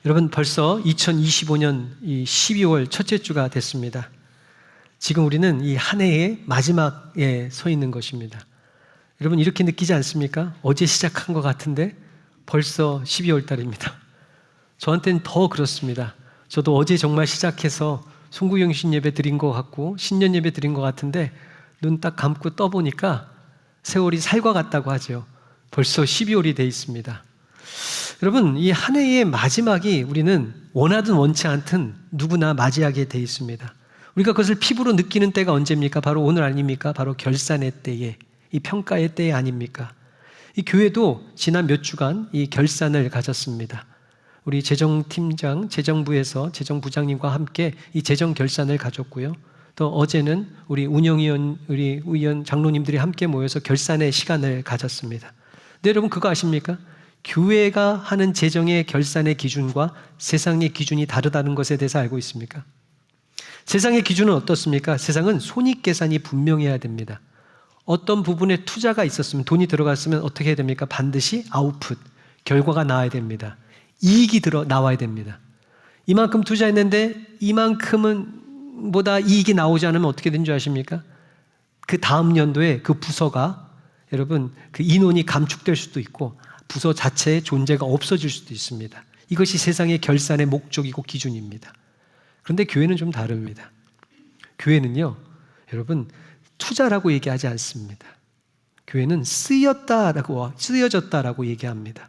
여러분, 벌써 2025년 12월 첫째 주가 됐습니다. 지금 우리는 이 한 해의 마지막에 서 있는 것입니다. 여러분, 이렇게 느끼지 않습니까? 어제 시작한 것 같은데 벌써 12월 달입니다. 저한테는 더 그렇습니다. 저도 어제 정말 시작해서 송구영신 예배 드린 것 같고 신년 예배 드린 것 같은데 눈 딱 감고 떠보니까 세월이 살과 같다고 하죠. 벌써 12월이 돼 있습니다. 여러분, 이 한 해의 마지막이 우리는 원하든 원치 않든 누구나 맞이하게 돼 있습니다. 우리가 그것을 피부로 느끼는 때가 언제입니까? 바로 오늘 아닙니까? 바로 결산의 때에, 이 평가의 때 아닙니까? 이 교회도 지난 몇 주간 이 결산을 가졌습니다. 우리 재정팀장, 재정부에서 재정부장님과 함께 이 재정 결산을 가졌고요. 또 어제는 우리 운영위원, 우리 의원 장로님들이 함께 모여서 결산의 시간을 가졌습니다. 근데 여러분, 그거 아십니까? 교회가 하는 재정의 결산의 기준과 세상의 기준이 다르다는 것에 대해서 알고 있습니까? 세상의 기준은 어떻습니까? 세상은 손익계산이 분명해야 됩니다. 어떤 부분에 투자가 있었으면, 돈이 들어갔으면 어떻게 해야 됩니까? 반드시 아웃풋, 결과가 나와야 됩니다. 이익이 나와야 됩니다. 이만큼 투자했는데 이만큼은 보다 이익이 나오지 않으면 어떻게 된 줄 아십니까? 그 다음 연도에 그 부서가, 여러분, 그 인원이 감축될 수도 있고 부서 자체의 존재가 없어질 수도 있습니다. 이것이 세상의 결산의 목적이고 기준입니다. 그런데 교회는 좀 다릅니다. 교회는요, 여러분, 투자라고 얘기하지 않습니다. 교회는 쓰여졌다라고 얘기합니다.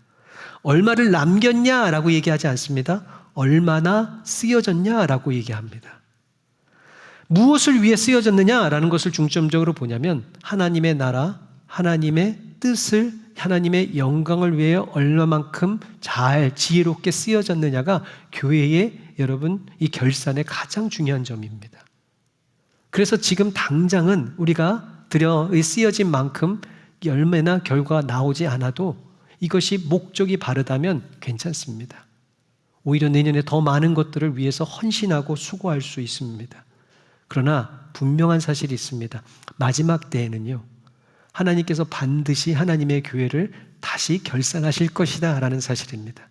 얼마를 남겼냐라고 얘기하지 않습니다. 얼마나 쓰여졌냐라고 얘기합니다. 무엇을 위해 쓰여졌느냐라는 것을 중점적으로 보냐면 하나님의 나라, 하나님의 뜻을, 하나님의 영광을 위해 얼마만큼 잘 지혜롭게 쓰여졌느냐가 교회의, 여러분, 이 결산의 가장 중요한 점입니다. 그래서 지금 당장은 우리가 쓰여진 만큼 열매나 결과가 나오지 않아도 이것이 목적이 바르다면 괜찮습니다. 오히려 내년에 더 많은 것들을 위해서 헌신하고 수고할 수 있습니다. 그러나 분명한 사실이 있습니다. 마지막 때에는요, 하나님께서 반드시 하나님의 교회를 다시 결산하실 것이다 라는 사실입니다.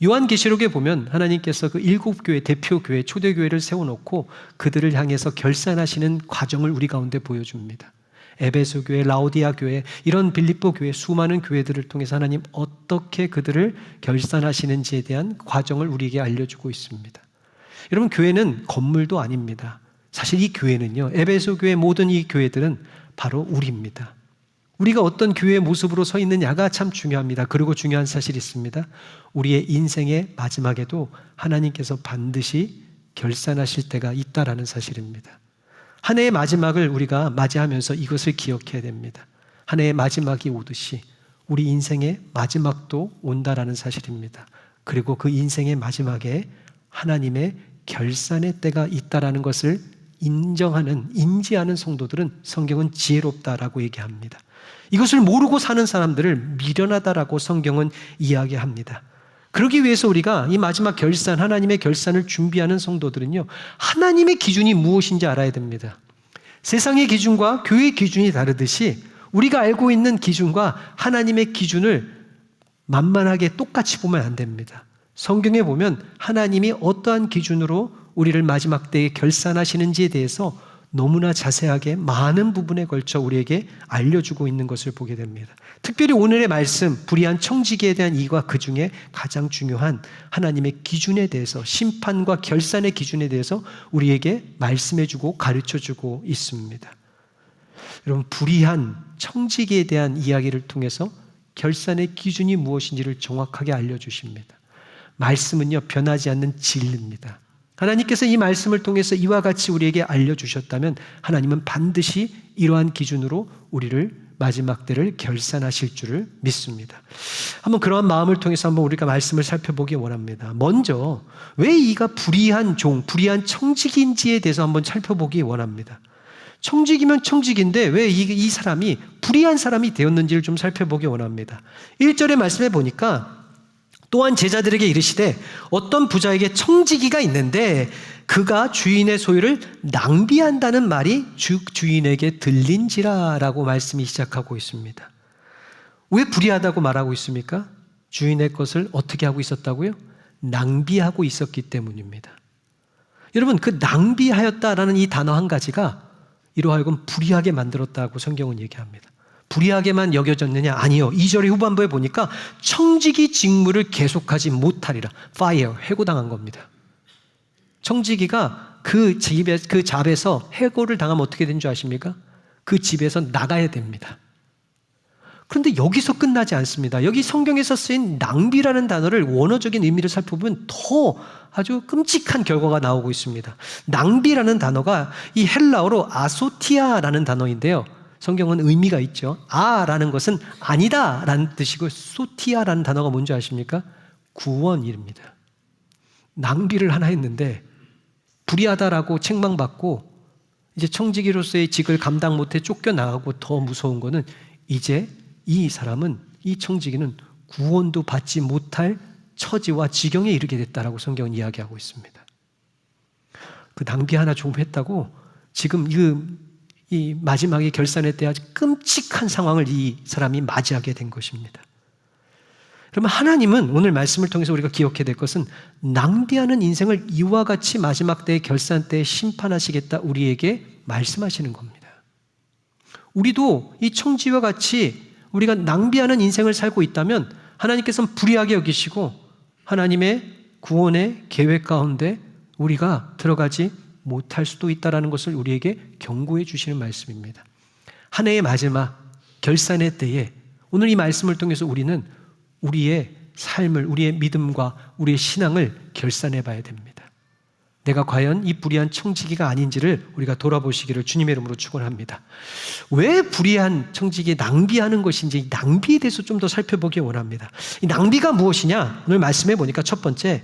요한계시록에 보면 하나님께서 그 7교회, 대표교회, 초대교회를 세워놓고 그들을 향해서 결산하시는 과정을 우리 가운데 보여줍니다. 에베소 교회, 라오디아 교회, 이런 빌립보 교회, 수많은 교회들을 통해서 하나님 어떻게 그들을 결산하시는지에 대한 과정을 우리에게 알려주고 있습니다. 여러분, 교회는 건물도 아닙니다. 사실 이 교회는요, 에베소 교회 모든 이 교회들은 바로 우리입니다. 우리가 어떤 교회의 모습으로 서 있느냐가 참 중요합니다. 그리고 중요한 사실이 있습니다. 우리의 인생의 마지막에도 하나님께서 반드시 결산하실 때가 있다라는 사실입니다. 한 해의 마지막을 우리가 맞이하면서 이것을 기억해야 됩니다. 한 해의 마지막이 오듯이 우리 인생의 마지막도 온다라는 사실입니다. 그리고 그 인생의 마지막에 하나님의 결산의 때가 있다라는 것을 인지하는 성도들은 성경은 지혜롭다라고 얘기합니다. 이것을 모르고 사는 사람들을 미련하다라고 성경은 이야기합니다. 그러기 위해서 우리가 이 마지막 결산, 하나님의 결산을 준비하는 성도들은요, 하나님의 기준이 무엇인지 알아야 됩니다. 세상의 기준과 교회의 기준이 다르듯이 우리가 알고 있는 기준과 하나님의 기준을 만만하게 똑같이 보면 안 됩니다. 성경에 보면 하나님이 어떠한 기준으로 우리를 마지막 때에 결산하시는지에 대해서 너무나 자세하게 많은 부분에 걸쳐 우리에게 알려주고 있는 것을 보게 됩니다. 특별히 오늘의 말씀, 불의한 청지기에 대한 이유가 그 중에 가장 중요한 하나님의 기준에 대해서, 심판과 결산의 기준에 대해서 우리에게 말씀해주고 가르쳐주고 있습니다. 여러분, 불의한 청지기에 대한 이야기를 통해서 결산의 기준이 무엇인지를 정확하게 알려주십니다. 말씀은요, 변하지 않는 진리입니다. 하나님께서 이 말씀을 통해서 이와 같이 우리에게 알려주셨다면 하나님은 반드시 이러한 기준으로 우리를 마지막 때를 결산하실 줄을 믿습니다. 한번 그러한 마음을 통해서 한번 우리가 말씀을 살펴보기 원합니다. 먼저 왜 이가 불의한 불의한 청지기인지에 대해서 한번 살펴보기 원합니다. 청지기면 청지기인데 왜 이 사람이 불의한 사람이 되었는지를 좀 살펴보기 원합니다. 1절의 말씀에 보니까 또한 제자들에게 이르시되 어떤 부자에게 청지기가 있는데 그가 주인의 소유를 낭비한다는 말이 주인에게 들린지라 라고 말씀이 시작하고 있습니다. 왜 불의하다고 말하고 있습니까? 주인의 것을 어떻게 하고 있었다고요? 낭비하고 있었기 때문입니다. 여러분, 그 낭비하였다라는 이 단어 한 가지가 이러하여금 불의하게 만들었다고 성경은 얘기합니다. 불의하게만 여겨졌느냐? 아니요. 2절의 후반부에 보니까 청지기 직무를 계속하지 못하리라. fire, 해고당한 겁니다. 청지기가 그 잡에서 해고를 당하면 어떻게 된 줄 아십니까? 그 집에서 나가야 됩니다. 그런데 여기서 끝나지 않습니다. 여기 성경에서 쓰인 낭비라는 단어를 원어적인 의미를 살펴보면 더 아주 끔찍한 결과가 나오고 있습니다. 낭비라는 단어가 이 헬라어로 아소티아라는 단어인데요. 성경은 의미가 있죠. 아라는 것은 아니다 라는 뜻이고 소티아라는 단어가 뭔지 아십니까? 구원입니다. 낭비를 하나 했는데 불의하다라고 책망받고 이제 청지기로서의 직을 감당 못해 쫓겨나가고 더 무서운 거는 이제 이 사람은, 이 청지기는 구원도 받지 못할 처지와 지경에 이르게 됐다라고 성경은 이야기하고 있습니다. 그 낭비 하나 좀 했다고 지금 이 마지막에 결산의 때 아주 끔찍한 상황을 이 사람이 맞이하게 된 것입니다. 그러면 하나님은 오늘 말씀을 통해서 우리가 기억해야 될 것은 낭비하는 인생을 이와 같이 마지막 때의 결산 때에 심판하시겠다 우리에게 말씀하시는 겁니다. 우리도 이 청지와 같이 우리가 낭비하는 인생을 살고 있다면 하나님께서는 불의하게 여기시고 하나님의 구원의 계획 가운데 우리가 들어가지 못할 수도 있다는 것을 우리에게 경고해 주시는 말씀입니다. 한 해의 마지막 결산의 때에 오늘 이 말씀을 통해서 우리는 우리의 삶을, 우리의 믿음과 우리의 신앙을 결산해 봐야 됩니다. 내가 과연 이 불의한 청지기가 아닌지를 우리가 돌아보시기를 주님의 이름으로 축원합니다. 왜 불의한 청지기 낭비하는 것인지 이 낭비에 대해서 좀 더 살펴보기 원합니다. 이 낭비가 무엇이냐? 오늘 말씀해 보니까 첫 번째,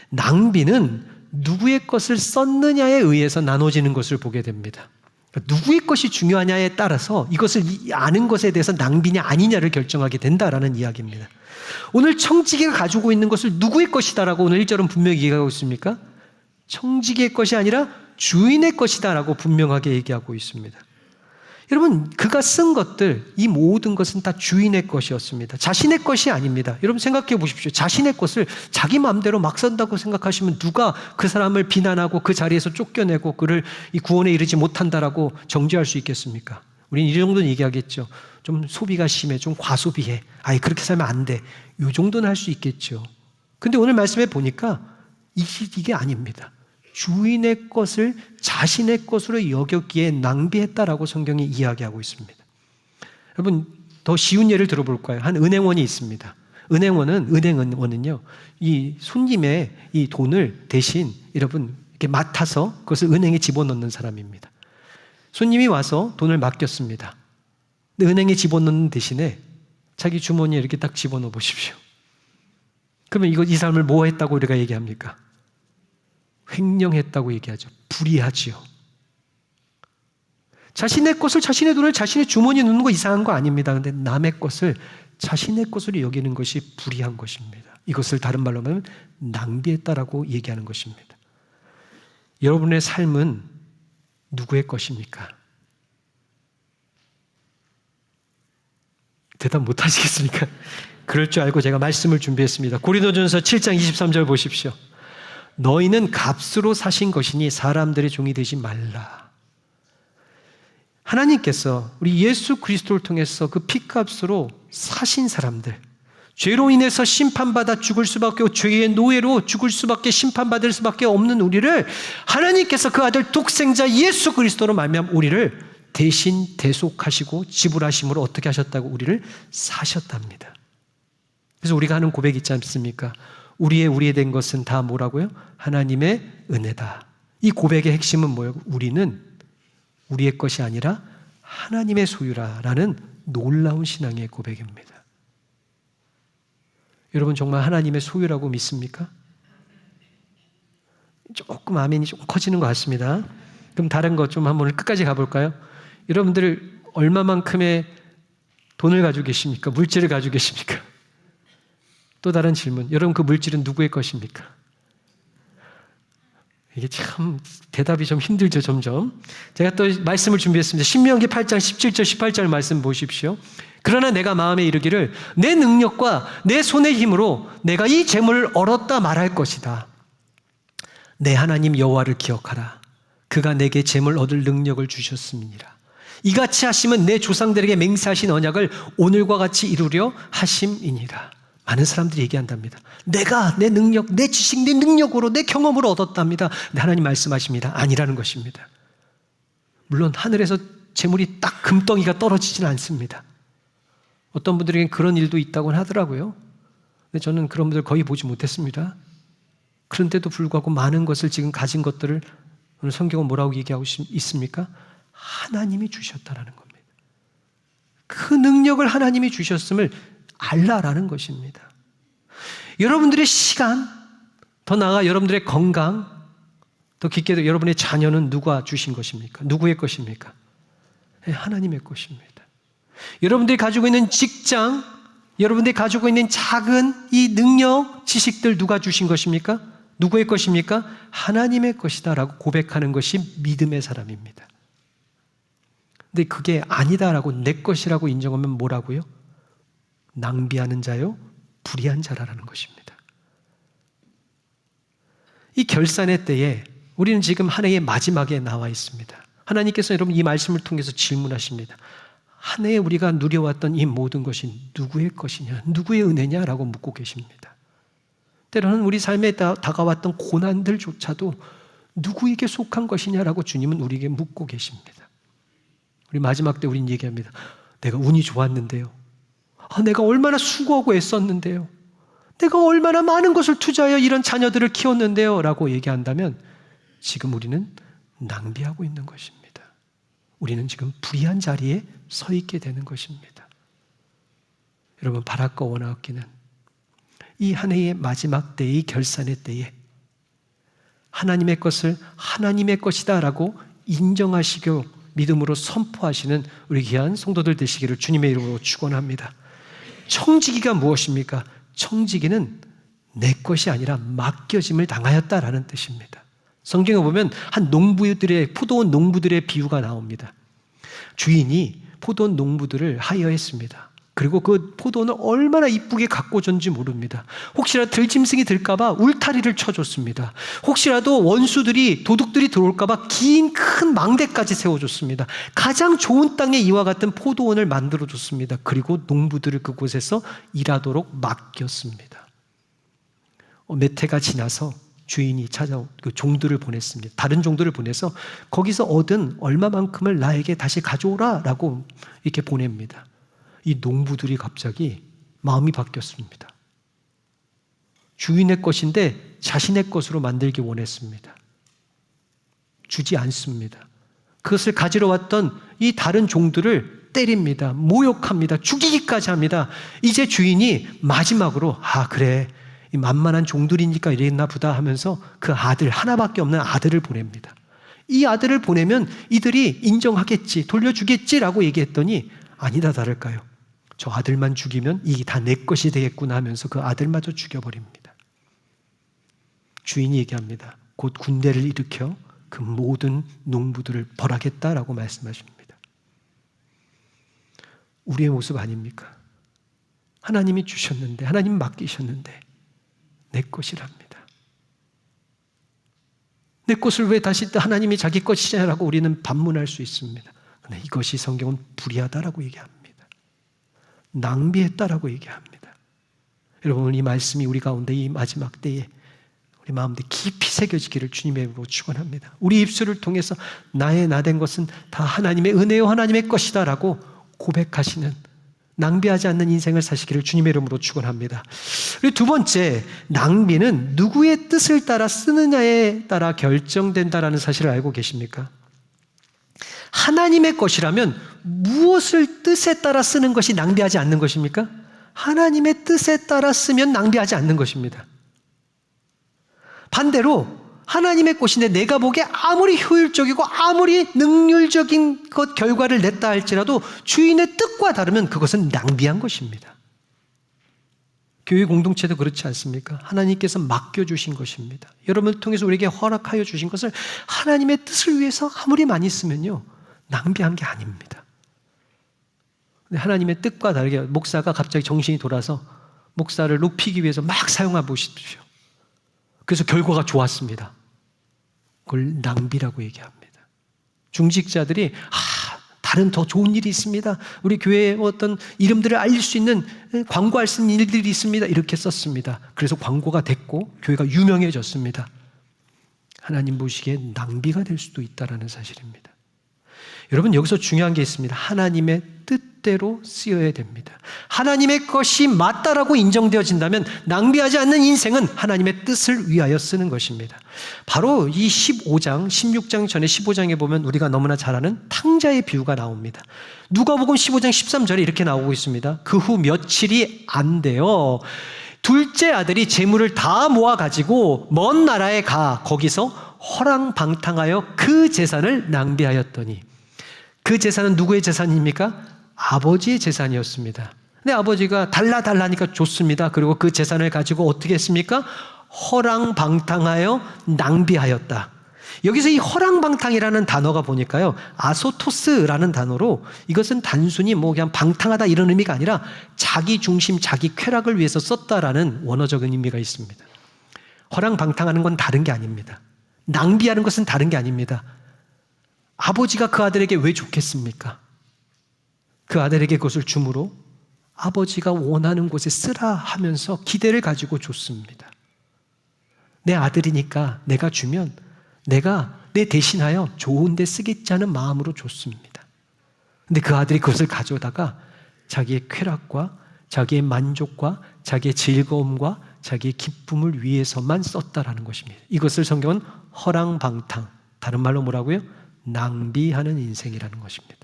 낭비는 누구의 것을 썼느냐에 의해서 나눠지는 것을 보게 됩니다. 그러니까 누구의 것이 중요하냐에 따라서 이것을 아는 것에 대해서 낭비냐 아니냐를 결정하게 된다라는 이야기입니다. 오늘 청지기가 가지고 있는 것을 누구의 것이다라고 오늘 1절은 분명히 얘기하고 있습니까? 청지기의 것이 아니라 주인의 것이다라고 분명하게 얘기하고 있습니다. 여러분, 그가 쓴 것들, 이 모든 것은 다 주인의 것이었습니다. 자신의 것이 아닙니다. 여러분 생각해 보십시오. 자신의 것을 자기 마음대로 막 쓴다고 생각하시면 누가 그 사람을 비난하고 그 자리에서 쫓겨내고 그를 이 구원에 이르지 못한다라고 정죄할 수 있겠습니까? 우리는 이 정도는 얘기하겠죠. 좀 소비가 심해, 좀 과소비해. 아이, 그렇게 살면 안 돼. 이 정도는 할 수 있겠죠. 근데 오늘 말씀해 보니까 이게 아닙니다. 주인의 것을 자신의 것으로 여겼기에 낭비했다라고 성경이 이야기하고 있습니다. 여러분, 더 쉬운 예를 들어볼까요? 한 은행원이 있습니다. 은행원은요, 이 손님의 이 돈을 대신 여러분 이렇게 맡아서 그것을 은행에 집어넣는 사람입니다. 손님이 와서 돈을 맡겼습니다. 근데 은행에 집어넣는 대신에 자기 주머니에 이렇게 딱 집어넣어 보십시오. 그러면 이 사람을 뭐 했다고 우리가 얘기합니까? 횡령했다고 얘기하죠. 불의하지요. 자신의 것을, 자신의 돈을 자신의 주머니에 넣는 거 이상한 거 아닙니다. 그런데 남의 것을 자신의 것으로 여기는 것이 불의한 것입니다. 이것을 다른 말로 하면 낭비했다라고 얘기하는 것입니다. 여러분의 삶은 누구의 것입니까? 대답 못 하시겠습니까? 그럴 줄 알고 제가 말씀을 준비했습니다. 고린도전서 7장 23절 보십시오. 너희는 값으로 사신 것이니 사람들의 종이 되지 말라. 하나님께서 우리 예수 그리스도를 통해서 그 피값으로 사신 사람들, 죄로 인해서 심판받아 죽을 수밖에 없고 죄의 노예로 죽을 수밖에, 심판받을 수밖에 없는 우리를 하나님께서 그 아들 독생자 예수 그리스도로 말미암아 우리를 대신 대속하시고 지불하심으로 어떻게 하셨다고? 우리를 사셨답니다. 그래서 우리가 하는 고백 있지 않습니까? 우리의 된 것은 다 뭐라고요? 하나님의 은혜다. 이 고백의 핵심은 뭐예요? 우리는 우리의 것이 아니라 하나님의 소유라라는 놀라운 신앙의 고백입니다. 여러분 정말 하나님의 소유라고 믿습니까? 조금 아멘이 좀 커지는 것 같습니다. 그럼 다른 것 좀 한번 끝까지 가볼까요? 여러분들 얼마만큼의 돈을 가지고 계십니까? 물질을 가지고 계십니까? 또 다른 질문. 여러분 그 물질은 누구의 것입니까? 이게 참 대답이 좀 힘들죠, 점점. 제가 또 말씀을 준비했습니다. 신명기 8장 17절 18절 말씀 보십시오. 그러나 내가 마음에 이르기를 내 능력과 내 손의 힘으로 내가 이 재물을 얻었다 말할 것이다. 내 하나님 여호와를 기억하라. 그가 내게 재물 얻을 능력을 주셨음이니라. 이같이 하심은 내 조상들에게 맹세하신 언약을 오늘과 같이 이루려 하심이니라. 많은 사람들이 얘기한답니다. 내가 내 능력, 내 지식, 내 능력으로, 내 경험으로 얻었답니다. 근데 하나님 말씀하십니다. 아니라는 것입니다. 물론 하늘에서 재물이 딱 금덩이가 떨어지진 않습니다. 어떤 분들에겐 그런 일도 있다고 하더라고요. 근데 저는 그런 분들 거의 보지 못했습니다. 그런데도 불구하고 많은 것을 지금 가진 것들을 오늘 성경은 뭐라고 얘기하고 있습니까? 하나님이 주셨다라는 겁니다. 그 능력을 하나님이 주셨음을 알라라는 것입니다. 여러분들의 시간, 더 나아가 여러분들의 건강, 더 깊게도 여러분의 자녀는 누가 주신 것입니까? 누구의 것입니까? 하나님의 것입니다. 여러분들이 가지고 있는 직장, 여러분들이 가지고 있는 작은 이 능력, 지식들 누가 주신 것입니까? 누구의 것입니까? 하나님의 것이다라고 고백하는 것이 믿음의 사람입니다. 근데 그게 아니다라고 내 것이라고 인정하면 뭐라고요? 낭비하는 자요, 불의한 자라는 것입니다. 이 결산의 때에 우리는 지금 한 해의 마지막에 나와 있습니다. 하나님께서 여러분 이 말씀을 통해서 질문하십니다. 한 해에 우리가 누려왔던 이 모든 것이 누구의 것이냐, 누구의 은혜냐라고 묻고 계십니다. 때로는 우리 삶에 다가왔던 고난들조차도 누구에게 속한 것이냐라고 주님은 우리에게 묻고 계십니다. 우리 마지막 때 우린 얘기합니다. 내가 운이 좋았는데요. 내가 얼마나 수고하고 애썼는데요. 내가 얼마나 많은 것을 투자하여 이런 자녀들을 키웠는데요. 라고 얘기한다면 지금 우리는 낭비하고 있는 것입니다. 우리는 지금 불의한 자리에 서 있게 되는 것입니다. 여러분, 바랄까 원하옵기는 이 한 해의 마지막 때의 결산의 때에 하나님의 것을 하나님의 것이다 라고 인정하시고 믿음으로 선포하시는 우리 귀한 성도들 되시기를 주님의 이름으로 축원합니다. 청지기가 무엇입니까? 청지기는 내 것이 아니라 맡겨짐을 당하였다라는 뜻입니다. 성경에 보면 한 농부들의 포도원 농부들의 비유가 나옵니다. 주인이 포도원 농부들을 하이어했습니다. 그리고 그 포도원을 얼마나 이쁘게 가꿔줬는지 모릅니다. 혹시라도 들짐승이 들까봐 울타리를 쳐줬습니다. 혹시라도 원수들이 도둑들이 들어올까봐 긴 큰 망대까지 세워줬습니다. 가장 좋은 땅에 이와 같은 포도원을 만들어줬습니다. 그리고 농부들을 그곳에서 일하도록 맡겼습니다. 몇 해가 지나서 주인이 그 종들을 보냈습니다. 다른 종들을 보내서 거기서 얻은 얼마만큼을 나에게 다시 가져오라 라고 이렇게 보냅니다. 이 농부들이 갑자기 마음이 바뀌었습니다. 주인의 것인데 자신의 것으로 만들기 원했습니다. 주지 않습니다. 그것을 가지러 왔던 이 다른 종들을 때립니다. 모욕합니다. 죽이기까지 합니다. 이제 주인이 마지막으로 그래, 이 만만한 종들이니까 이랬나 보다 하면서 그 아들, 하나밖에 없는 아들을 보냅니다. 이 아들을 보내면 이들이 인정하겠지, 돌려주겠지라고 얘기했더니 아니다 다를까요? 저 아들만 죽이면 이게 다 내 것이 되겠구나 하면서 그 아들마저 죽여버립니다. 주인이 얘기합니다. 곧 군대를 일으켜 그 모든 농부들을 벌하겠다라고 말씀하십니다. 우리의 모습 아닙니까? 하나님이 주셨는데, 하나님 맡기셨는데 내 것이랍니다. 내 것을 왜 다시 하나님이 자기 것이냐라고 우리는 반문할 수 있습니다. 그런데 이것이 성경은 불의하다라고 얘기합니다. 낭비했다라고 얘기합니다. 여러분, 이 말씀이 우리 가운데 이 마지막 때에 우리 마음에 깊이 새겨지기를 주님의 이름으로 축원합니다. 우리 입술을 통해서 나의 나된 것은 다 하나님의 은혜요 하나님의 것이다 라고 고백하시는, 낭비하지 않는 인생을 사시기를 주님의 이름으로 축원합니다. 그리고 두 번째, 낭비는 누구의 뜻을 따라 쓰느냐에 따라 결정된다라는 사실을 알고 계십니까? 하나님의 것이라면 무엇을 뜻에 따라 쓰는 것이 낭비하지 않는 것입니까? 하나님의 뜻에 따라 쓰면 낭비하지 않는 것입니다. 반대로 하나님의 것인데 내가 보기에 아무리 효율적이고 아무리 능률적인 것 결과를 냈다 할지라도 주인의 뜻과 다르면 그것은 낭비한 것입니다. 교회 공동체도 그렇지 않습니까? 하나님께서 맡겨주신 것입니다. 여러분을 통해서 우리에게 허락하여 주신 것을 하나님의 뜻을 위해서 아무리 많이 쓰면요, 낭비한 게 아닙니다. 근데 하나님의 뜻과 다르게 목사가 갑자기 정신이 돌아서 목사를 높이기 위해서 막 사용해 보십시오. 그래서 결과가 좋았습니다. 그걸 낭비라고 얘기합니다. 중직자들이 다른 더 좋은 일이 있습니다. 우리 교회에 어떤 이름들을 알릴 수 있는, 광고할 수 있는 일들이 있습니다. 이렇게 썼습니다. 그래서 광고가 됐고 교회가 유명해졌습니다. 하나님 보시기에 낭비가 될 수도 있다는 사실입니다. 여러분, 여기서 중요한 게 있습니다. 하나님의 뜻대로 쓰여야 됩니다. 하나님의 것이 맞다라고 인정되어진다면 낭비하지 않는 인생은 하나님의 뜻을 위하여 쓰는 것입니다. 바로 이 15장, 16장 전에 15장에 보면 우리가 너무나 잘 아는 탕자의 비유가 나옵니다. 누가복음 15장 13절에 이렇게 나오고 있습니다. 그 후 며칠이 안 돼요. 둘째 아들이 재물을 다 모아가지고 먼 나라에 가 거기서 허랑방탕하여 그 재산을 낭비하였더니, 그 재산은 누구의 재산입니까? 아버지의 재산이었습니다. 근데 아버지가 달라니까 줬습니다. 그리고 그 재산을 가지고 어떻게 했습니까? 허랑방탕하여 낭비하였다. 여기서 이 허랑방탕이라는 단어가 보니까요, 아소토스라는 단어로, 이것은 단순히 그냥 방탕하다 이런 의미가 아니라 자기 중심, 자기 쾌락을 위해서 썼다라는 원어적인 의미가 있습니다. 허랑방탕하는 건 다른 게 아닙니다. 낭비하는 것은 다른 게 아닙니다. 아버지가 그 아들에게 왜 좋겠습니까? 그 아들에게 그것을 줌으로 아버지가 원하는 곳에 쓰라 하면서 기대를 가지고 줬습니다. 내 아들이니까 내가 주면 내가 내 대신하여 좋은 데 쓰겠지 하는 마음으로 줬습니다. 근데 그 아들이 그것을 가져다가 자기의 쾌락과 자기의 만족과 자기의 즐거움과 자기의 기쁨을 위해서만 썼다라는 것입니다. 이것을 성경은 허랑방탕, 다른 말로 뭐라고요? 낭비하는 인생이라는 것입니다.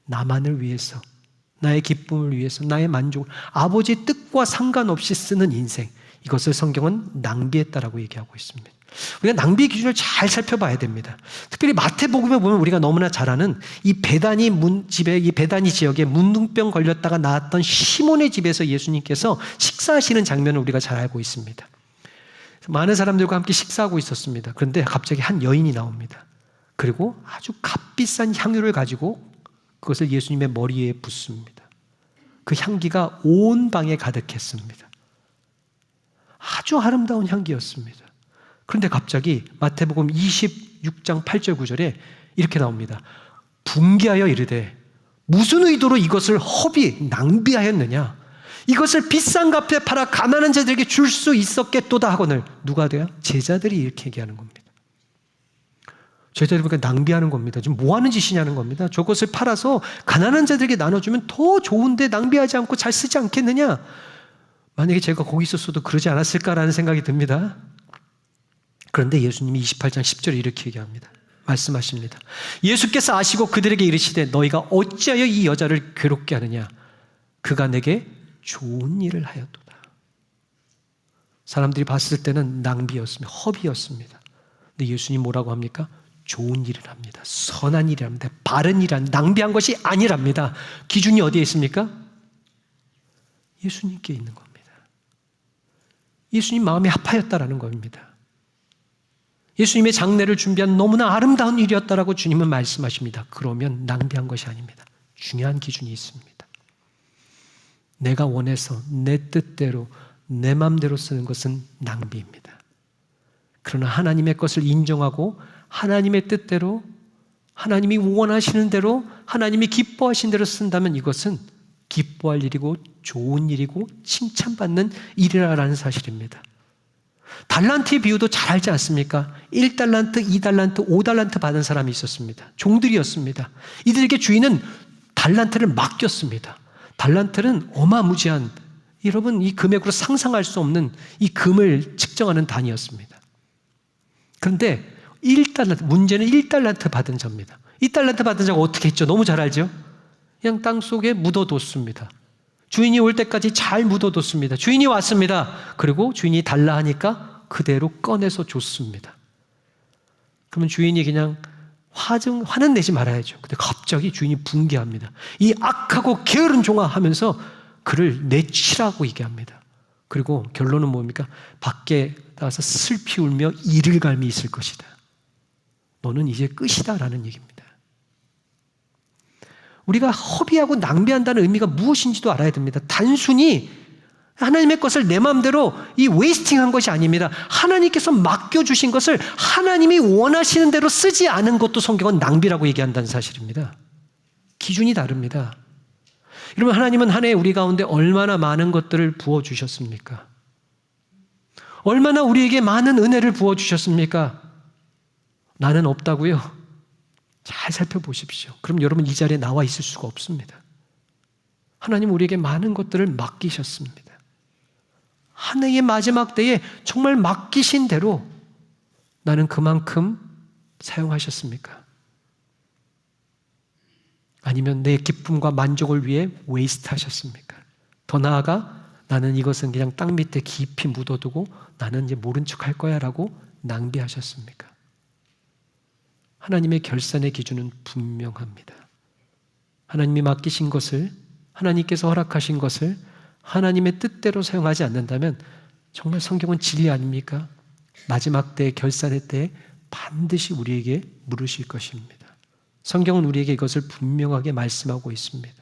나만을 위해서, 나의 기쁨을 위해서, 나의 만족을, 아버지의 뜻과 상관없이 쓰는 인생, 이것을 성경은 낭비했다라고 얘기하고 있습니다. 우리가 낭비의 기준을 잘 살펴봐야 됩니다. 특별히 마태복음에 보면 우리가 너무나 잘 아는 이 베다니 문집에, 이 베다니 지역에 문둥병 걸렸다가 나았던 시몬의 집에서 예수님께서 식사하시는 장면을 우리가 잘 알고 있습니다. 많은 사람들과 함께 식사하고 있었습니다. 그런데 갑자기 한 여인이 나옵니다. 그리고 아주 값비싼 향유를 가지고 그것을 예수님의 머리에 붓습니다. 그 향기가 온 방에 가득했습니다. 아주 아름다운 향기였습니다. 그런데 갑자기 마태복음 26장 8절 9절에 이렇게 나옵니다. 분개하여 이르되 무슨 의도로 이것을 낭비하였느냐? 이것을 비싼 값에 팔아 가난한 자들에게 줄 수 있었겠도다 하거늘. 누가 돼요? 제자들이 이렇게 얘기하는 겁니다. 제자들이 보니까 낭비하는 겁니다. 지금 뭐 하는 짓이냐는 겁니다. 저것을 팔아서 가난한 자들에게 나눠주면 더 좋은데 낭비하지 않고 잘 쓰지 않겠느냐? 만약에 제가 거기 있었어도 그러지 않았을까라는 생각이 듭니다. 그런데 예수님이 28장 10절에 이렇게 얘기합니다. 말씀하십니다. 예수께서 아시고 그들에게 이르시되 너희가 어찌하여 이 여자를 괴롭게 하느냐? 그가 내게 좋은 일을 하였도다. 사람들이 봤을 때는 낭비였습니다. 허비였습니다. 근데 예수님 뭐라고 합니까? 좋은 일을 합니다. 선한 일을 합니다. 바른 일을 합니다. 낭비한 것이 아니랍니다. 기준이 어디에 있습니까? 예수님께 있는 겁니다. 예수님 마음에 합하였다라는 겁니다. 예수님의 장례를 준비한 너무나 아름다운 일이었다라고 주님은 말씀하십니다. 그러면 낭비한 것이 아닙니다. 중요한 기준이 있습니다. 내가 원해서 내 뜻대로 내 마음대로 쓰는 것은 낭비입니다. 그러나 하나님의 것을 인정하고 하나님의 뜻대로, 하나님이 원하시는 대로, 하나님이 기뻐하신 대로 쓴다면 이것은 기뻐할 일이고 좋은 일이고 칭찬받는 일이라는 사실입니다. 달란트의 비유도 잘 알지 않습니까? 1달란트, 2달란트, 5달란트 받은 사람이 있었습니다. 종들이었습니다. 이들에게 주인은 달란트를 맡겼습니다. 달란트는 어마무지한, 여러분 이 금액으로 상상할 수 없는 이 금을 측정하는 단위였습니다. 그런데 1달란트, 문제는 1달란트 받은 자입니다. 2달란트 받은 자가 어떻게 했죠? 너무 잘 알죠? 그냥 땅속에 묻어뒀습니다. 주인이 올 때까지 잘 묻어뒀습니다. 주인이 왔습니다. 그리고 주인이 달라 하니까 그대로 꺼내서 줬습니다. 그러면 주인이 그냥 화는 내지 말아야죠. 근데 갑자기 주인이 분개합니다. 이 악하고 게으른 종아 하면서 그를 내치라고 얘기합니다. 그리고 결론은 뭡니까? 밖에 나가서 슬피 울며 이를 갈미 있을 것이다. 너는 이제 끝이다 라는 얘기입니다. 우리가 허비하고 낭비한다는 의미가 무엇인지도 알아야 됩니다. 단순히 하나님의 것을 내 마음대로 이 웨이스팅한 것이 아닙니다. 하나님께서 맡겨주신 것을 하나님이 원하시는 대로 쓰지 않은 것도 성경은 낭비라고 얘기한다는 사실입니다. 기준이 다릅니다. 여러분, 하나님은 한 해 우리 가운데 얼마나 많은 것들을 부어주셨습니까? 얼마나 우리에게 많은 은혜를 부어주셨습니까? 나는 없다고요? 잘 살펴보십시오. 그럼 여러분 이 자리에 나와 있을 수가 없습니다. 하나님 우리에게 많은 것들을 맡기셨습니다. 한 해의 마지막 때에 정말 맡기신 대로 나는 그만큼 사용하셨습니까? 아니면 내 기쁨과 만족을 위해 웨이스트 하셨습니까? 더 나아가 나는 이것은 그냥 땅 밑에 깊이 묻어두고 나는 이제 모른 척 할 거야 라고 낭비하셨습니까? 하나님의 결산의 기준은 분명합니다. 하나님이 맡기신 것을, 하나님께서 허락하신 것을 하나님의 뜻대로 사용하지 않는다면 정말 성경은 진리 아닙니까? 마지막 때, 결산의 때에 반드시 우리에게 물으실 것입니다. 성경은 우리에게 이것을 분명하게 말씀하고 있습니다.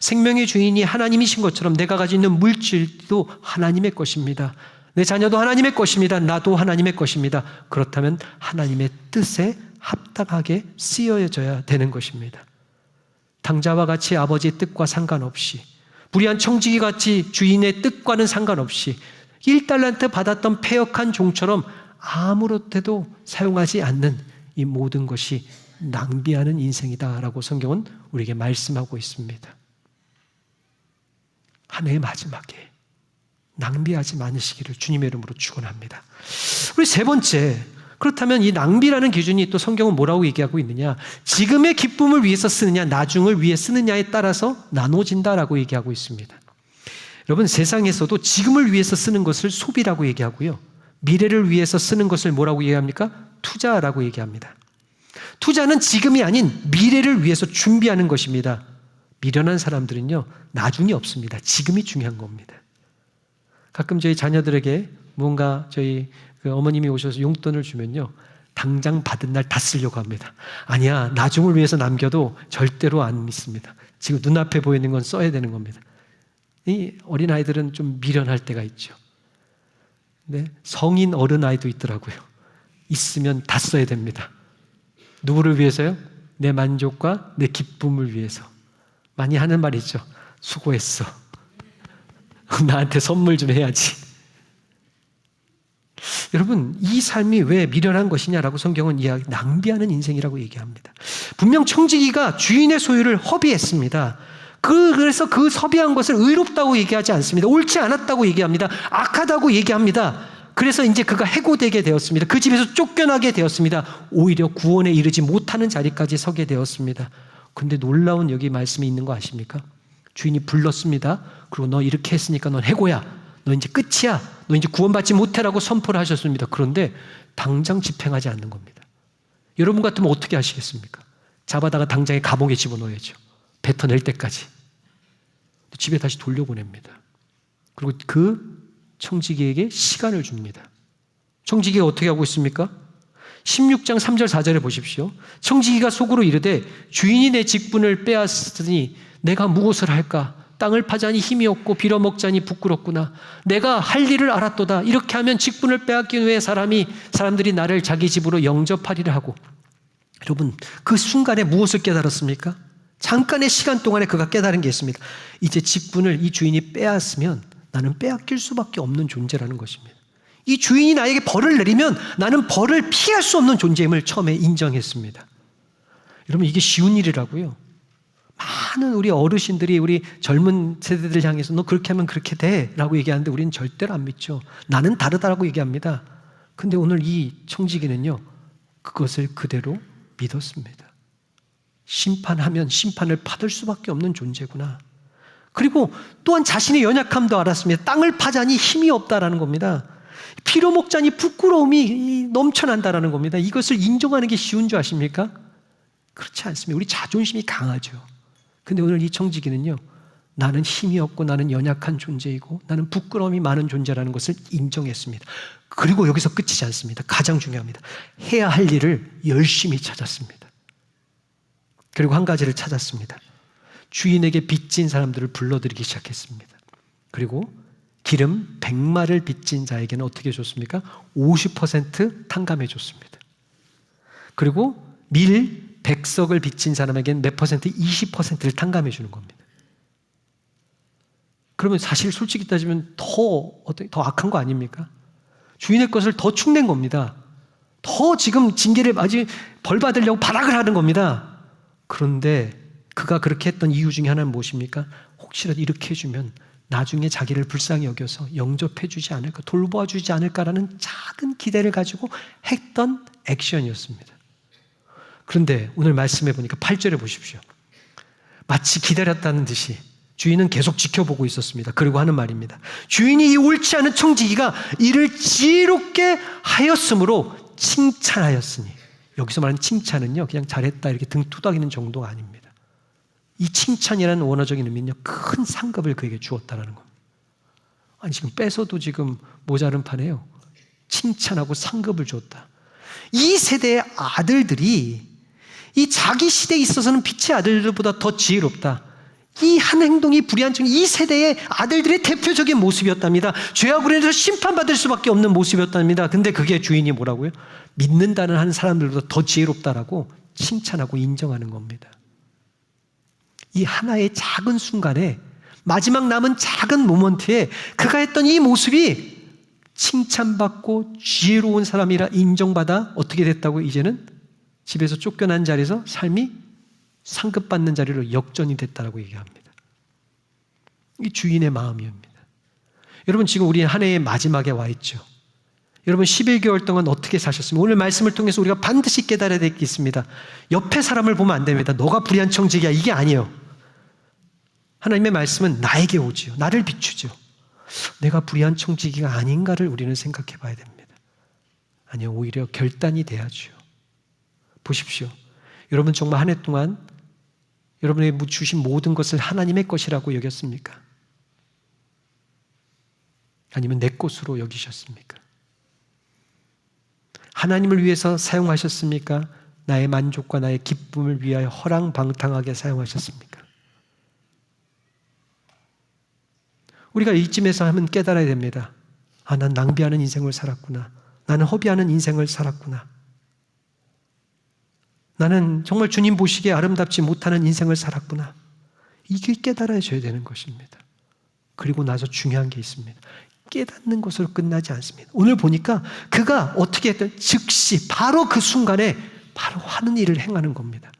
생명의 주인이 하나님이신 것처럼 내가 가지고 있는 물질도 하나님의 것입니다. 내 자녀도 하나님의 것입니다. 나도 하나님의 것입니다. 그렇다면 하나님의 뜻에 합당하게 쓰여져야 되는 것입니다. 당자와 같이 아버지의 뜻과 상관없이, 불의한 청지기 같이 주인의 뜻과는 상관없이 1달란트 받았던 패역한 종처럼 아무렇게도 사용하지 않는 이 모든 것이 낭비하는 인생이다라고 성경은 우리에게 말씀하고 있습니다. 한 해의 마지막에 낭비하지 않으시기를 주님의 이름으로 축원합니다. 우리 세 번째, 그렇다면 이 낭비라는 기준이 또 성경은 뭐라고 얘기하고 있느냐? 지금의 기쁨을 위해서 쓰느냐, 나중을 위해 쓰느냐에 따라서 나눠진다라고 얘기하고 있습니다. 여러분, 세상에서도 지금을 위해서 쓰는 것을 소비라고 얘기하고요, 미래를 위해서 쓰는 것을 뭐라고 얘기합니까? 투자라고 얘기합니다. 투자는 지금이 아닌 미래를 위해서 준비하는 것입니다. 미련한 사람들은요, 나중이 없습니다. 지금이 중요한 겁니다. 가끔 저희 자녀들에게 뭔가 저희 어머님이 오셔서 용돈을 주면요, 당장 받은 날 다 쓰려고 합니다. 아니야, 나중을 위해서 남겨도 절대로 안 믿습니다. 지금 눈앞에 보이는 건 써야 되는 겁니다. 이 어린아이들은 좀 미련할 때가 있죠. 근데 성인 어른아이도 있더라고요. 있으면 다 써야 됩니다. 누구를 위해서요? 내 만족과 내 기쁨을 위해서. 많이 하는 말이 있죠. 수고했어. 나한테 선물 좀 해야지. 여러분, 이 삶이 왜 미련한 것이냐라고 성경은 낭비하는 인생이라고 얘기합니다. 분명 청지기가 주인의 소유를 허비했습니다. 그래서 그 허비한 것을 의롭다고 얘기하지 않습니다. 옳지 않았다고 얘기합니다. 악하다고 얘기합니다. 그래서 이제 그가 해고되게 되었습니다. 그 집에서 쫓겨나게 되었습니다. 오히려 구원에 이르지 못하는 자리까지 서게 되었습니다. 그런데 놀라운 여기 말씀이 있는 거 아십니까? 주인이 불렀습니다. 그리고 너 이렇게 했으니까 넌 해고야. 너 이제 끝이야. 너 이제 구원받지 못해라고 선포를 하셨습니다. 그런데 당장 집행하지 않는 겁니다. 여러분 같으면 어떻게 하시겠습니까? 잡아다가 당장에 감옥에 집어넣어야죠. 뱉어낼 때까지. 집에 다시 돌려보냅니다. 그리고 그 청지기에게 시간을 줍니다. 청지기가 어떻게 하고 있습니까? 16장 3절 4절에 보십시오. 청지기가 속으로 이르되 주인이 내 직분을 빼앗으니 내가 무엇을 할까? 땅을 파자니 힘이 없고 빌어먹자니 부끄럽구나. 내가 할 일을 알았도다. 이렇게 하면 직분을 빼앗긴 후에 사람들이 나를 자기 집으로 영접하리라 하고. 여러분, 그 순간에 무엇을 깨달았습니까? 잠깐의 시간 동안에 그가 깨달은 게 있습니다. 이제 직분을 이 주인이 빼앗으면 나는 빼앗길 수밖에 없는 존재라는 것입니다. 이 주인이 나에게 벌을 내리면 나는 벌을 피할 수 없는 존재임을 처음에 인정했습니다. 여러분, 이게 쉬운 일이라고요. 많은 우리 어르신들이 우리 젊은 세대들 향해서 너 그렇게 하면 그렇게 돼 라고 얘기하는데 우리는 절대로 안 믿죠. 나는 다르다라고 얘기합니다. 근데 오늘 이 청지기는요, 그것을 그대로 믿었습니다. 심판하면 심판을 받을 수밖에 없는 존재구나. 그리고 또한 자신의 연약함도 알았습니다. 땅을 파자니 힘이 없다라는 겁니다. 피로 먹자니 부끄러움이 넘쳐난다라는 겁니다. 이것을 인정하는 게 쉬운 줄 아십니까? 그렇지 않습니다. 우리 자존심이 강하죠. 근데 오늘 이 청지기는요, 나는 힘이 없고 나는 연약한 존재이고 나는 부끄러움이 많은 존재라는 것을 인정했습니다. 그리고 여기서 끝이지 않습니다. 가장 중요합니다. 해야 할 일을 열심히 찾았습니다. 그리고 한 가지를 찾았습니다. 주인에게 빚진 사람들을 불러들이기 시작했습니다. 그리고 기름 100마를 빚진 자에게는 어떻게 줬습니까? 50% 탕감해 줬습니다. 그리고 밀 100석을 빚진 사람에게는 몇 퍼센트? 20%를 탕감해 주는 겁니다. 그러면 사실 솔직히 따지면 더 악한 거 아닙니까? 주인의 것을 더 축낸 겁니다. 더 지금 징계를 벌 받으려고 발악을 하는 겁니다. 그런데 그가 그렇게 했던 이유 중에 하나는 무엇입니까? 혹시라도 이렇게 해주면 나중에 자기를 불쌍히 여겨서 영접해 주지 않을까, 돌보아 주지 않을까라는 작은 기대를 가지고 했던 액션이었습니다. 그런데 오늘 말씀해 보니까 8절에 보십시오. 마치 기다렸다는 듯이 주인은 계속 지켜보고 있었습니다. 그리고 하는 말입니다. 주인이 이 옳지 않은 청지기가 이를 지혜롭게 하였으므로 칭찬하였으니. 여기서 말하는 칭찬은요, 그냥 잘했다 이렇게 등 토닥이는 정도가 아닙니다. 이 칭찬이라는 원어적인 의미는요, 큰 상급을 그에게 주었다는 겁니다. 아니 지금 뺏어도 지금 모자른 판에요, 칭찬하고 상급을 줬다. 이 세대의 아들들이 이 자기 시대에 있어서는 빛의 아들들보다 더 지혜롭다. 이 한 행동이 불의한 중 이 세대의 아들들의 대표적인 모습이었답니다. 죄악으로 인해서 심판받을 수밖에 없는 모습이었답니다. 근데 그게 주인이 뭐라고요? 믿는다는 한 사람들보다 더 지혜롭다라고 칭찬하고 인정하는 겁니다. 이 하나의 작은 순간에, 마지막 남은 작은 모먼트에 그가 했던 이 모습이 칭찬받고 지혜로운 사람이라 인정받아 어떻게 됐다고? 이제는 집에서 쫓겨난 자리에서 삶이 상급받는 자리로 역전이 됐다라고 얘기합니다. 이 주인의 마음입니다. 여러분 지금 우리 한 해의 마지막에 와 있죠. 여러분 11개월 동안 어떻게 사셨습니까? 오늘 말씀을 통해서 우리가 반드시 깨달아야 될 게 있습니다. 옆에 사람을 보면 안 됩니다. 너가 불의한 청지기야, 이게 아니에요. 하나님의 말씀은 나에게 오지요. 나를 비추죠. 내가 불의한 청지기가 아닌가를 우리는 생각해 봐야 됩니다. 아니요, 오히려 결단이 돼야죠. 보십시오. 여러분 정말 한 해 동안 여러분에게 주신 모든 것을 하나님의 것이라고 여겼습니까? 아니면 내 것으로 여기셨습니까? 하나님을 위해서 사용하셨습니까? 나의 만족과 나의 기쁨을 위하여 허랑방탕하게 사용하셨습니까? 우리가 이쯤에서 하면 깨달아야 됩니다. 아, 난 낭비하는 인생을 살았구나. 나는 허비하는 인생을 살았구나. 나는 정말 주님 보시기에 아름답지 못하는 인생을 살았구나. 이게 깨달아져야 되는 것입니다. 그리고 나서 중요한 게 있습니다. 깨닫는 것으로 끝나지 않습니다. 오늘 보니까 그가 어떻게 했든 즉시 바로 그 순간에 바로 하는 일을 행하는 겁니다.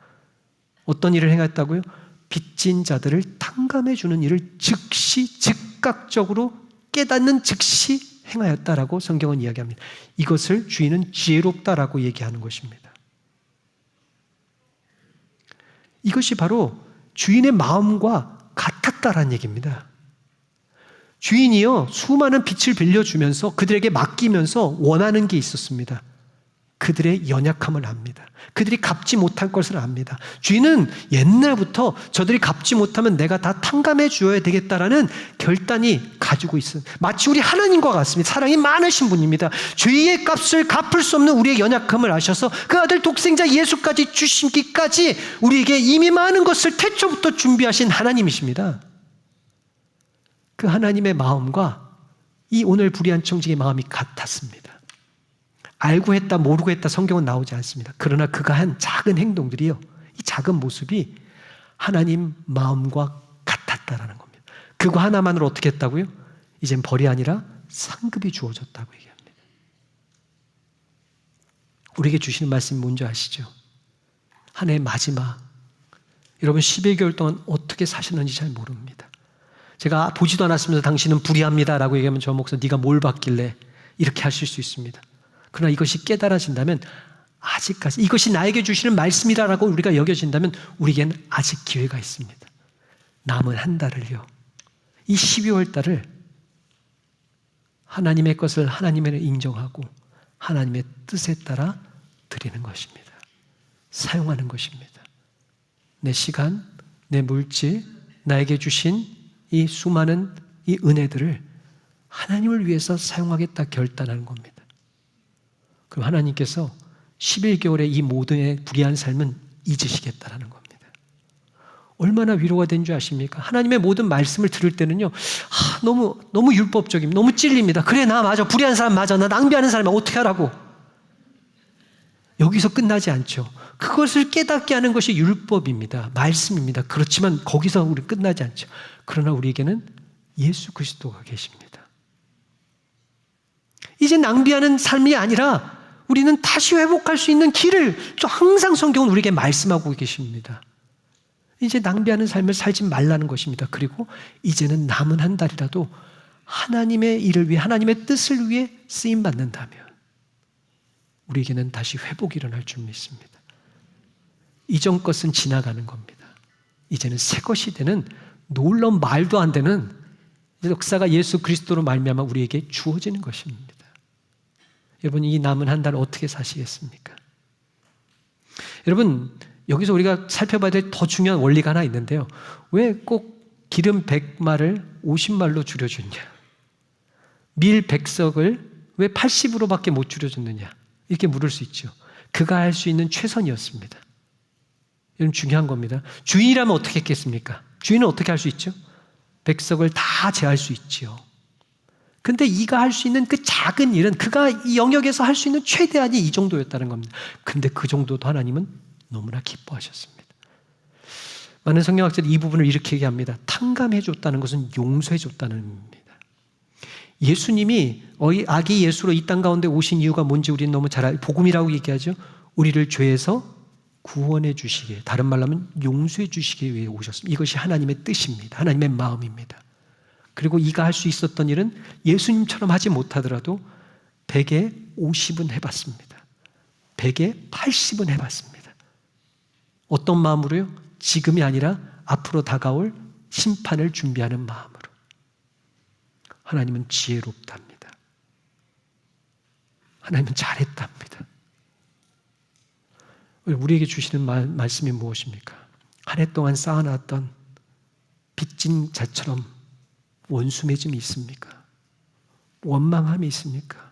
어떤 일을 행했다고요? 빚진 자들을 탕감해 주는 일을 즉시 즉각적으로 깨닫는 즉시 행하였다라고 성경은 이야기합니다. 이것을 주인은 지혜롭다라고 얘기하는 것입니다. 이것이 바로 주인의 마음과 같았다라는 얘기입니다. 주인이요, 수많은 빚을 빌려주면서 그들에게 맡기면서 원하는 게 있었습니다. 그들의 연약함을 압니다. 그들이 갚지 못할 것을 압니다. 주인은 옛날부터 저들이 갚지 못하면 내가 다 탕감해 주어야 되겠다라는 결단이 가지고 있어요. 마치 우리 하나님과 같습니다. 사랑이 많으신 분입니다. 죄의 값을 갚을 수 없는 우리의 연약함을 아셔서 그 아들 독생자 예수까지 주신기까지 우리에게 이미 많은 것을 태초부터 준비하신 하나님이십니다. 그 하나님의 마음과 이 오늘 불의한 청지기의 마음이 같았습니다. 알고 했다 모르고 했다 성경은 나오지 않습니다. 그러나 그가 한 작은 행동들이요, 이 작은 모습이 하나님 마음과 같았다라는 겁니다. 그거 하나만으로 어떻게 했다고요? 이젠 벌이 아니라 상급이 주어졌다고 얘기합니다. 우리에게 주시는 말씀이 뭔지 아시죠? 한 해의 마지막, 여러분 11개월 동안 어떻게 사셨는지 잘 모릅니다. 제가 보지도 않았으면서 당신은 불의합니다라고 얘기하면 저 목사 네가 뭘 받길래 이렇게 하실 수 있습니다. 그러나 이것이 깨달아진다면, 아직까지 이것이 나에게 주시는 말씀이라고 우리가 여겨진다면 우리에게는 아직 기회가 있습니다. 남은 한 달을요, 이 12월 달을 하나님의 것을 하나님의 인정하고 하나님의 뜻에 따라 드리는 것입니다. 사용하는 것입니다. 내 시간, 내 물질, 나에게 주신 이 수많은 이 은혜들을 하나님을 위해서 사용하겠다 결단하는 겁니다. 그럼 하나님께서 11개월의 이 모든의 불의한 삶은 잊으시겠다라는 겁니다. 얼마나 위로가 된 줄 아십니까? 하나님의 모든 말씀을 들을 때는요, 너무 율법적임, 너무 찔립니다. 그래, 나 맞아. 불의한 사람 맞아. 나 낭비하는 사람이 어떻게 하라고. 여기서 끝나지 않죠. 그것을 깨닫게 하는 것이 율법입니다. 말씀입니다. 그렇지만 거기서 우리 끝나지 않죠. 그러나 우리에게는 예수 그리스도가 계십니다. 이제 낭비하는 삶이 아니라 우리는 다시 회복할 수 있는 길을 항상 성경은 우리에게 말씀하고 계십니다. 이제 낭비하는 삶을 살지 말라는 것입니다. 그리고 이제는 남은 한 달이라도 하나님의 일을 위해, 하나님의 뜻을 위해 쓰임받는다면 우리에게는 다시 회복이 일어날 줄 믿습니다. 이전 것은 지나가는 겁니다. 이제는 새 것이 되는 놀라운 말도 안 되는 역사가 예수 그리스도로 말미암아 우리에게 주어지는 것입니다. 여러분, 이 남은 한 달 어떻게 사시겠습니까? 여러분, 여기서 우리가 살펴봐야 될 더 중요한 원리가 하나 있는데요. 왜 꼭 기름 100말을 50말로 줄여줬냐? 밀 100석을 왜 80으로밖에 못 줄여줬느냐? 이렇게 물을 수 있죠. 그가 할 수 있는 최선이었습니다. 여러분, 중요한 겁니다. 주인이라면 어떻게 했겠습니까? 주인은 어떻게 할 수 있죠? 100석을 다 제할 수 있죠. 근데 이가 할 수 있는 그 작은 일은 그가 이 영역에서 할 수 있는 최대한이 이 정도였다는 겁니다. 근데 그 정도도 하나님은 너무나 기뻐하셨습니다. 많은 성경학자들이 이 부분을 이렇게 얘기합니다. 탕감해 줬다는 것은 용서해 줬다는 의미입니다. 예수님이 아기 예수로 이 땅 가운데 오신 이유가 뭔지 우리는 너무 잘 알고, 복음이라고 얘기하죠. 우리를 죄에서 구원해 주시기에, 다른 말로 하면 용서해 주시기 위해 오셨습니다. 이것이 하나님의 뜻입니다. 하나님의 마음입니다. 그리고 이가 할 수 있었던 일은 예수님처럼 하지 못하더라도 100에 50은 해봤습니다. 100에 80은 해봤습니다. 어떤 마음으로요? 지금이 아니라 앞으로 다가올 심판을 준비하는 마음으로. 하나님은 지혜롭답니다. 하나님은 잘했답니다. 우리에게 주시는 말씀이 무엇입니까? 한 해 동안 쌓아놨던 빚진 자처럼 원수 맺음이 있습니까? 원망함이 있습니까?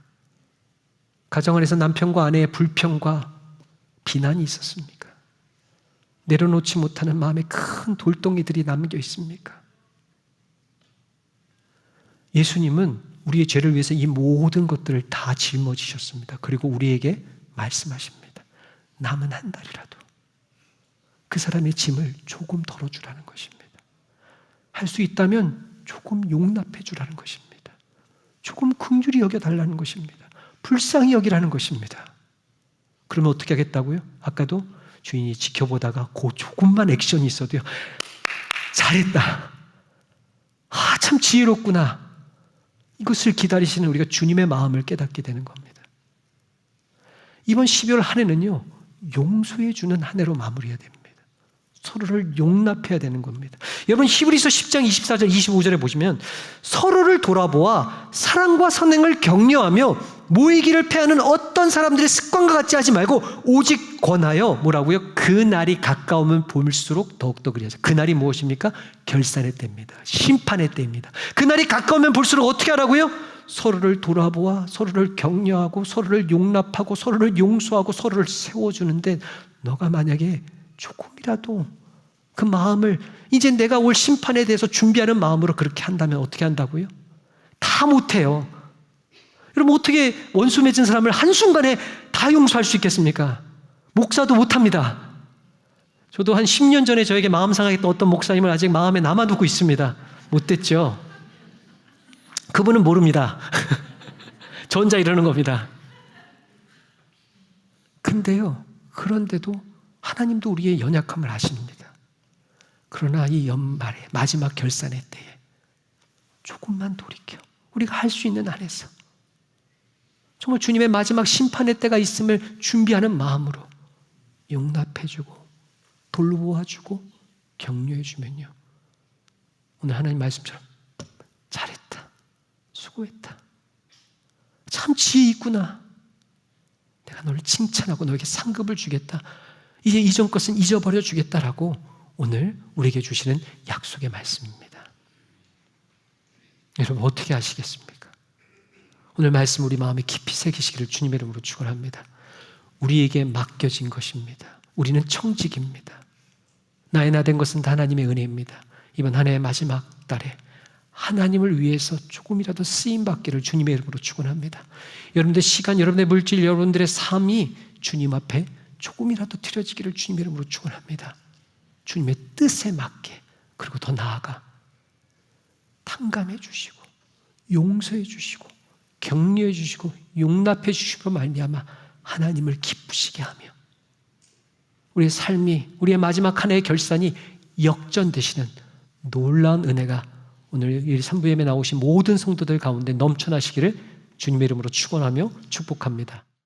가정 안에서 남편과 아내의 불평과 비난이 있었습니까? 내려놓지 못하는 마음에 큰 돌덩이들이 남겨 있습니까? 예수님은 우리의 죄를 위해서 이 모든 것들을 다 짊어지셨습니다. 그리고 우리에게 말씀하십니다. 남은 한 달이라도 그 사람의 짐을 조금 덜어주라는 것입니다. 할 수 있다면 조금 용납해 주라는 것입니다. 조금 긍휼히 여겨달라는 것입니다. 불쌍히 여기라는 것입니다. 그러면 어떻게 하겠다고요? 아까도 주인이 지켜보다가 그 조금만 액션이 있어도요, 잘했다. 참 지혜롭구나. 이것을 기다리시는 우리가 주님의 마음을 깨닫게 되는 겁니다. 이번 12월 한 해는요, 용서해 주는 한 해로 마무리해야 됩니다. 서로를 용납해야 되는 겁니다. 여러분, 히브리서 10장 24절 25절에 보시면 서로를 돌아보아 사랑과 선행을 격려하며 모이기를 패하는 어떤 사람들의 습관과 같이 하지 말고 오직 권하여 뭐라고요? 그 날이 가까우면 볼수록 더욱더 그리하자. 그 날이 무엇입니까? 결산의 때입니다. 심판의 때입니다. 그 날이 가까우면 볼수록 어떻게 하라고요? 서로를 돌아보아 서로를 격려하고 서로를 용납하고 서로를 용서하고 서로를 세워주는데, 너가 만약에 조금이라도 그 마음을 이제 내가 올 심판에 대해서 준비하는 마음으로 그렇게 한다면 어떻게 한다고요? 다 못해요. 여러분, 어떻게 원수 맺은 사람을 한순간에 다 용서할 수 있겠습니까? 목사도 못합니다. 저도 한 10년 전에 저에게 마음 상하겠던 어떤 목사님을 아직 마음에 남아두고 있습니다. 못됐죠? 그분은 모릅니다. 저 혼자 이러는 겁니다. 근데요, 그런데도 하나님도 우리의 연약함을 아십니다. 그러나 이 연말에 마지막 결산의 때에 조금만 돌이켜 우리가 할 수 있는 안에서 정말 주님의 마지막 심판의 때가 있음을 준비하는 마음으로 용납해주고 돌보아주고 격려해주면요, 오늘 하나님 말씀처럼 잘했다, 수고했다, 참 지혜 있구나, 내가 너를 칭찬하고 너에게 상급을 주겠다, 이제 이전 것은 잊어버려 주겠다라고 오늘 우리에게 주시는 약속의 말씀입니다. 여러분 어떻게 하시겠습니까? 오늘 말씀 우리 마음에 깊이 새기시기를 주님의 이름으로 축원합니다. 우리에게 맡겨진 것입니다. 우리는 청직입니다. 나의 나 된 것은 다 하나님의 은혜입니다. 이번 한 해의 마지막 달에 하나님을 위해서 조금이라도 쓰임받기를 주님의 이름으로 축원합니다. 여러분들의 시간, 여러분의 물질, 여러분들의 삶이 주님 앞에 조금이라도 드려지기를 주님의 이름으로 축원합니다. 주님의 뜻에 맞게, 그리고 더 나아가 탕감해 주시고 용서해 주시고 격려해 주시고 용납해 주시고 말미암아 하나님을 기쁘시게 하며 우리의 삶이, 우리의 마지막 한 해의 결산이 역전되시는 놀라운 은혜가 오늘 이 3부 예배 나오신 모든 성도들 가운데 넘쳐나시기를 주님의 이름으로 축원하며 축복합니다.